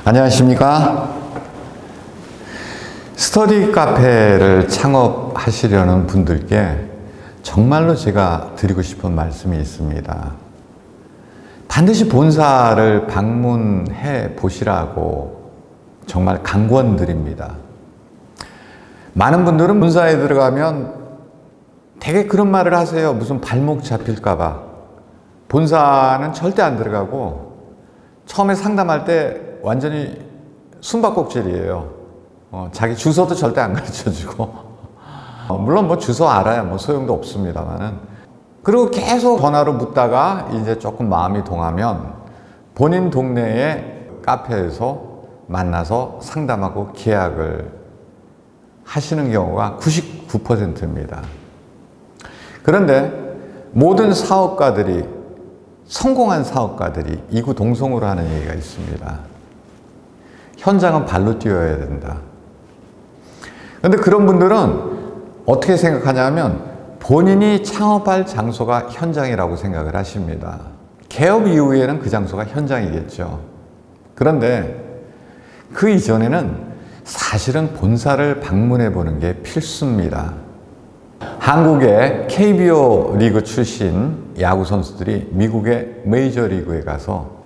안녕하십니까. 스터디 카페를 창업하시려는 분들께 정말로 제가 드리고 싶은 말씀이 있습니다. 반드시 본사를 방문해 보시라고 정말 강권드립니다. 많은 분들은 본사에 들어가면 되게 그런 말을 하세요. 무슨 발목 잡힐까봐. 본사는 절대 안 들어가고 처음에 상담할 때 완전히 숨바꼭질이에요. 자기 주소도 절대 안 가르쳐주고 물론 뭐 주소 알아야 뭐 소용도 없습니다만은, 그리고 계속 전화로 묻다가 이제 조금 마음이 동하면 본인 동네의 카페에서 만나서 상담하고 계약을 하시는 경우가 99%입니다. 그런데 모든 사업가들이, 성공한 사업가들이 이구동성으로 하는 얘기가 있습니다. 현장은 발로 뛰어야 된다. 그런데 그런 분들은 어떻게 생각하냐면 본인이 창업할 장소가 현장이라고 생각을 하십니다. 개업 이후에는 그 장소가 현장이겠죠. 그런데 그 이전에는 사실은 본사를 방문해 보는 게 필수입니다. 한국의 KBO 리그 출신 야구 선수들이 미국의 메이저리그에 가서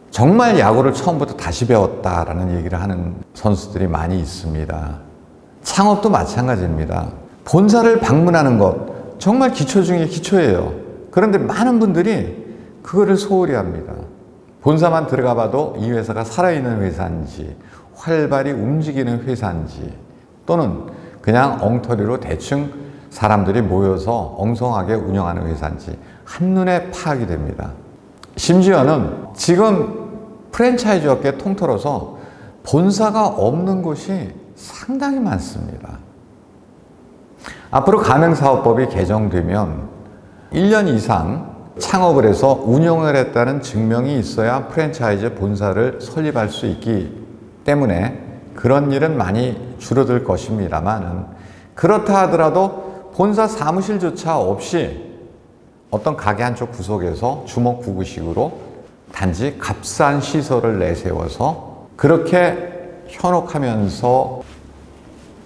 정말 야구를 처음부터 다시 배웠다라는 얘기를 하는 선수들이 많이 있습니다. 창업도 마찬가지입니다. 본사를 방문하는 것 정말 기초 중에 기초예요. 그런데 많은 분들이 그거를 소홀히 합니다. 본사만 들어가 봐도 이 회사가 살아있는 회사인지, 활발히 움직이는 회사인지, 또는 그냥 엉터리로 대충 사람들이 모여서 엉성하게 운영하는 회사인지 한눈에 파악이 됩니다. 심지어는 지금 프랜차이즈 업계 통틀어서 본사가 없는 곳이 상당히 많습니다. 앞으로 가맹사업법이 개정되면 1년 이상 창업을 해서 운영을 했다는 증명이 있어야 프랜차이즈 본사를 설립할 수 있기 때문에 그런 일은 많이 줄어들 것입니다만, 그렇다 하더라도 본사 사무실조차 없이 어떤 가게 한쪽 구석에서 주먹구구식으로 단지 값싼 시설을 내세워서 그렇게 현혹하면서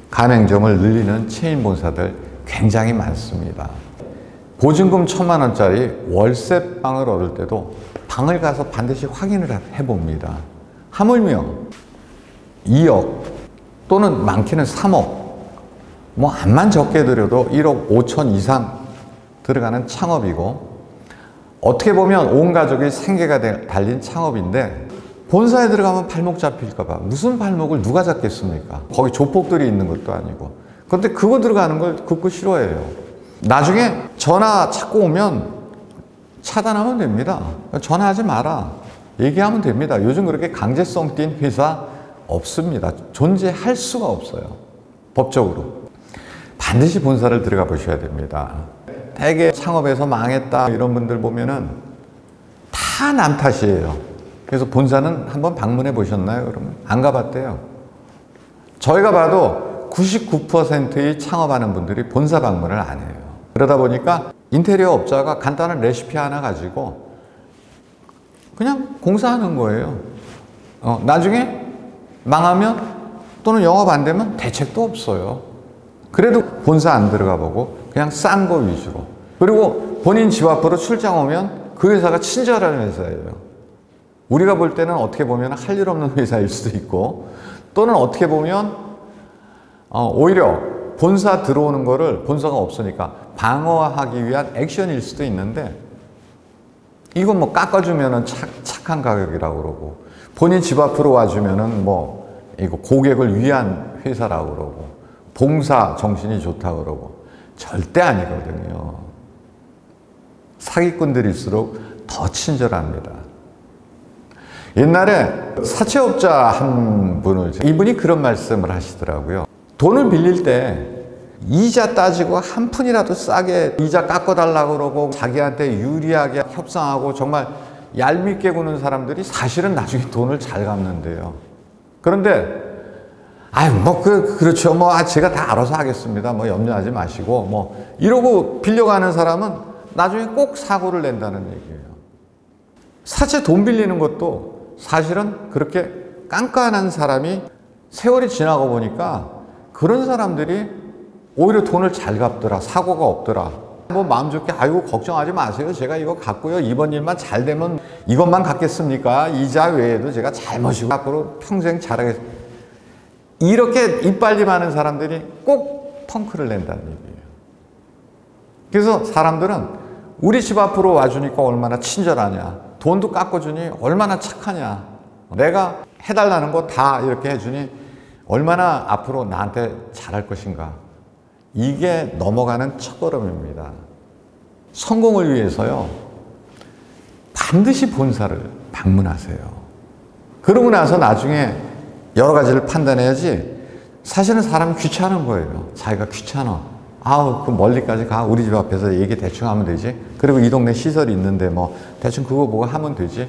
가맹점을 늘리는 체인 본사들 굉장히 많습니다. 보증금 1,000만 원짜리 월세방을 얻을 때도 방을 가서 반드시 확인을 해봅니다. 하물며 2억 또는 많게는 3억, 뭐 암만 적게 들여도 1억 5천 이상 들어가는 창업이고, 어떻게 보면 온 가족이 생계가 달린 창업인데 본사에 들어가면 발목 잡힐까봐. 무슨 발목을 누가 잡겠습니까? 거기 조폭들이 있는 것도 아니고. 그런데 그거 들어가는 걸 극구 싫어해요. 나중에 전화 찾고 오면 차단하면 됩니다. 전화하지 마라, 얘기하면 됩니다. 요즘 그렇게 강제성 띈 회사 없습니다. 존재할 수가 없어요, 법적으로. 반드시 본사를 들어가 보셔야 됩니다. 대개 창업해서 망했다 이런 분들 보면은 다 남 탓이에요. 그래서 본사는 한번 방문해 보셨나요? 그러면 안 가봤대요. 저희가 봐도 99%의 창업하는 분들이 본사 방문을 안 해요. 그러다 보니까 인테리어 업자가 간단한 레시피 하나 가지고 그냥 공사하는 거예요. 나중에 망하면 또는 영업 안 되면 대책도 없어요. 그래도 본사 안 들어가 보고 그냥 싼 거 위주로. 그리고 본인 집 앞으로 출장 오면 그 회사가 친절한 회사예요. 우리가 볼 때는 어떻게 보면 할 일 없는 회사일 수도 있고, 또는 어떻게 보면 오히려 본사 들어오는 거를 본사가 없으니까 방어하기 위한 액션일 수도 있는데, 이건 뭐 깎아주면은 착한 가격이라고 그러고, 본인 집 앞으로 와주면은 뭐 이거 고객을 위한 회사라고 그러고, 봉사 정신이 좋다고 그러고, 절대 아니거든요. 사기꾼들일수록 더 친절합니다. 옛날에 사채업자 한 분을, 이분이 그런 말씀을 하시더라고요. 돈을 빌릴 때 이자 따지고 한 푼이라도 싸게 이자 깎아달라고 그러고 자기한테 유리하게 협상하고 정말 얄밉게 구는 사람들이 사실은 나중에 돈을 잘 갚는데요. 그런데 아유 뭐 그렇죠, 뭐 제가 다 알아서 하겠습니다, 뭐 염려하지 마시고 뭐 이러고 빌려가는 사람은 나중에 꼭 사고를 낸다는 얘기예요. 사채 돈 빌리는 것도 사실은 그렇게 깐깐한 사람이 세월이 지나고 보니까 그런 사람들이 오히려 돈을 잘 갚더라. 사고가 없더라. 뭐 마음 좋게 아이고 걱정하지 마세요. 제가 이거 갖고요. 이번 일만 잘 되면 이것만 갖겠습니까? 이자 외에도 제가 잘 모시고 앞으로 평생 잘하겠습니다. 이렇게 이빨림 하는 사람들이 꼭 펑크를 낸다는 얘기예요. 그래서 사람들은 우리 집 앞으로 와주니까 얼마나 친절하냐. 돈도 깎아주니 얼마나 착하냐. 내가 해달라는 거 다 이렇게 해주니 얼마나 앞으로 나한테 잘할 것인가. 이게 넘어가는 첫걸음입니다. 성공을 위해서요, 반드시 본사를 방문하세요. 그러고 나서 나중에 여러 가지를 판단해야지. 사실은 사람이 귀찮은 거예요. 자기가 귀찮아. 아우, 그 멀리까지 가. 우리 집 앞에서 얘기 대충 하면 되지. 그리고 이 동네 시설이 있는데 뭐 대충 그거 보고 하면 되지.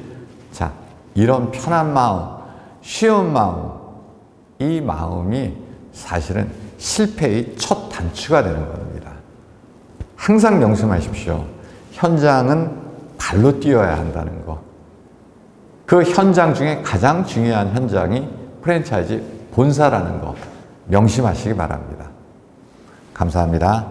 자, 이런 편한 마음, 쉬운 마음, 이 마음이 사실은 실패의 첫 단추가 되는 겁니다. 항상 명심하십시오. 현장은 발로 뛰어야 한다는 거. 그 현장 중에 가장 중요한 현장이 프랜차이즈 본사라는 거 명심하시기 바랍니다. 감사합니다.